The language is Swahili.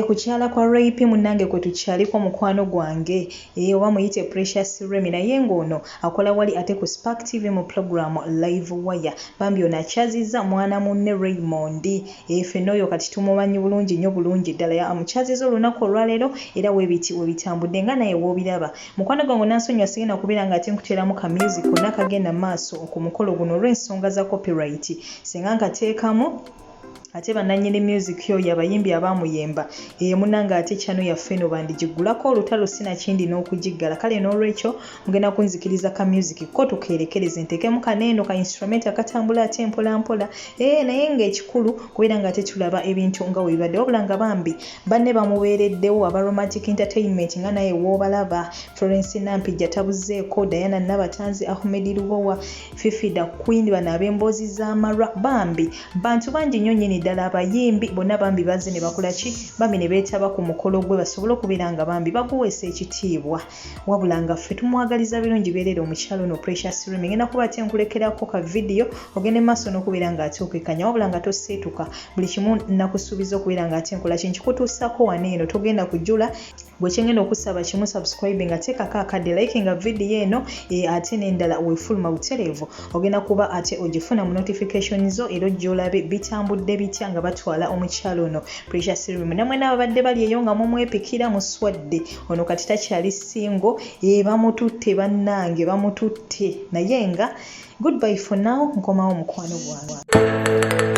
Kukyala kwa rape munnange kwe tukyaliko mukwano gwange oba muyite Precious Remy naye ng'ono akola wali ate ku Spark TV mu program Live Wire bambi ono akyaziza mwana munne Raymond ffenna oyo kati tumumanyi bulungi nnyo bulungi ddala amukyaziza olunaku olwaleero era webitambudde nga naye woobiraba mukwano gwange nansonyiwa sigenda kubeera nga ate nkuteeramu ka music konna kagenda maaso ku mukolo guno olw'ensonga za copyright singa nkateekamu ate bannannyini music oyo abayimbi abaamuyemba munnange ate kyano yaffe eno bandigigulako olutalo sinakindi n'okugiggala kale n'olwekyo mugenda kunzikiriza ka music ko tukeerekereze nteekemu kaneeno ka instrument akatambula ate mpolampola naye ng'ekikulu kubeera nga ate tulaba ebintu nga webibadde wabula nga bambi banne bamubeereddewo aba Aromatic Entertainment nga naye woobalaba Florence Nampijja tabuzeeko Diana Nabatanzi Ahmed Lubowa Fifida Queen bano ab'emboozi z'amarwa bambi bantu bangi nnyo nnyini ddala abayimbi bonna bambi bazze ne bakola ki bambi ne beetaba ku mukolo gwe basobole okubeera nga bambi baguweesa ekitiibwa wabula nga ffe tumwagaliza birungi beerera omukyalo ono Precious Remy ngenda kuba ate nkulekerako ka vidiyo ogende maaso n'okubeera nga ate okekanya wabula nga toseetuka buli kimu nakusuubiza okubeera nga ate nkola kinkikutuusako wano eno togenda kujjula gwe kyengenda okusaba kimu subscribe nga teekako akadde like nga vidiyo eno ate n'endala weefuluma butereevu ogenda kuba ate ogifuna mu notification zo era ojjolabe bitambudde bitya nga batwala omukyalo ono Precious Remy namwe n'ababadde bali eyo nga mumwepikira muswadde ono kati takyali singo bamututte bannange bamututte naye nga goodbye for now nkomawo mukwano gwange